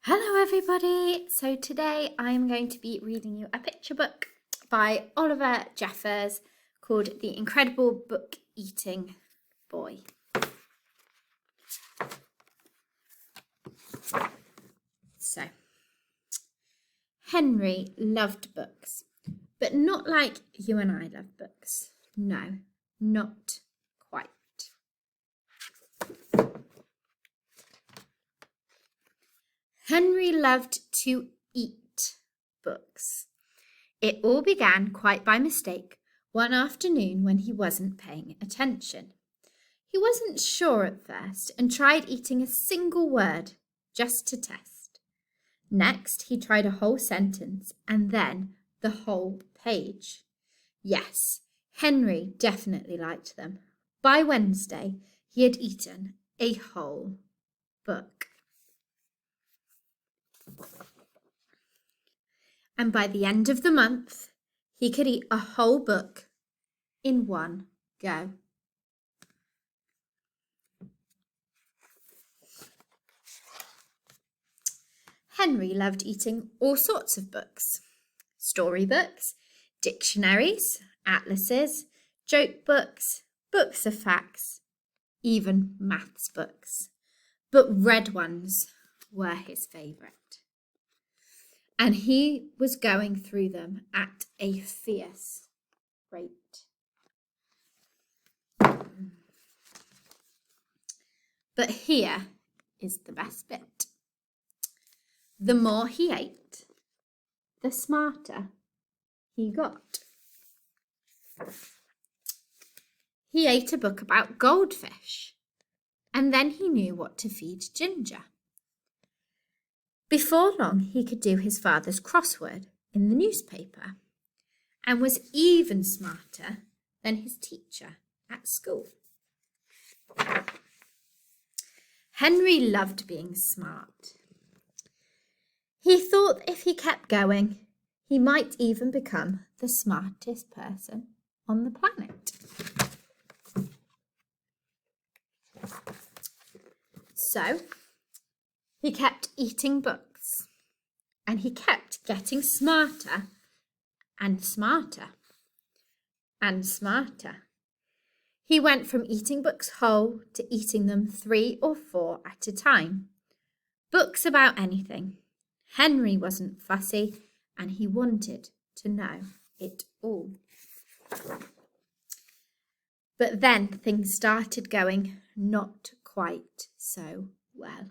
Hello everybody! So today I am going to be reading you a picture book by Oliver Jeffers called The Incredible Book Eating Boy. So, Henry loved books, but not like you and I love books. No, not quite. Henry loved to eat books. It all began quite by mistake one afternoon when he wasn't paying attention. He wasn't sure at first and tried eating a single word just to test. Next, he tried a whole sentence and then the whole page. Yes, Henry definitely liked them. By Wednesday, he had eaten a whole book. And by the end of the month, he could eat a whole book in one go. Henry loved eating all sorts of books. Storybooks, dictionaries, atlases, joke books, books of facts, even maths books. But red ones were his favourite. And he was going through them at a fierce rate. But here is the best bit. The more he ate, the smarter he got. He ate a book about goldfish, and then he knew what to feed Ginger. Before long, he could do his father's crossword in the newspaper and was even smarter than his teacher at school. Henry loved being smart. He thought if he kept going, he might even become the smartest person on the planet. So, he kept eating books, and he kept getting smarter and smarter and smarter. He went from eating books whole to eating them 3 or 4 at a time. Books about anything. Henry wasn't fussy, and he wanted to know it all. But then things started going not quite so well.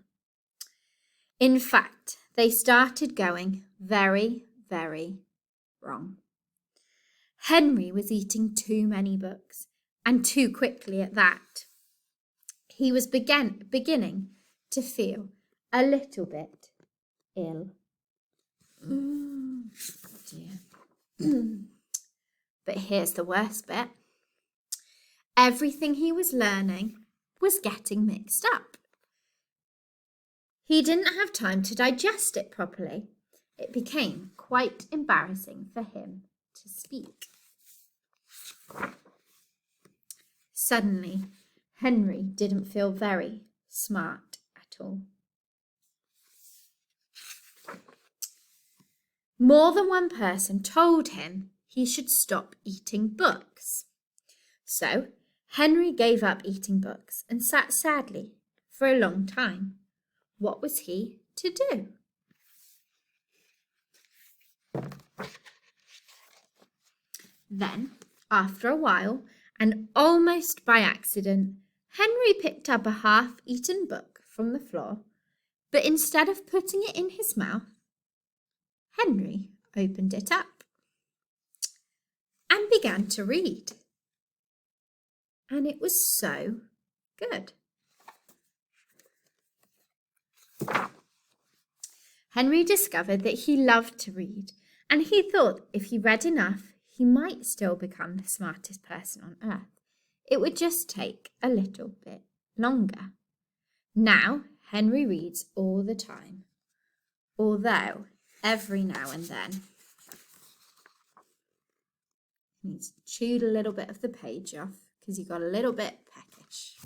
In fact, they started going very, very wrong. Henry was eating too many books, and too quickly at that. He was beginning to feel a little bit ill. Oh dear. But here's the worst bit. Everything he was learning was getting mixed up. He didn't have time to digest it properly. It became quite embarrassing for him to speak. Suddenly, Henry didn't feel very smart at all. More than one person told him he should stop eating books. So, Henry gave up eating books and sat sadly for a long time. What was he to do? Then, after a while, and almost by accident, Henry picked up a half-eaten book from the floor, but instead of putting it in his mouth, Henry opened it up and began to read. And it was so good. Henry discovered that he loved to read, and he thought if he read enough, he might still become the smartest person on earth. It would just take a little bit longer. Now, Henry reads all the time, although every now and then he's chewed a little bit of the page off because he got a little bit peckish.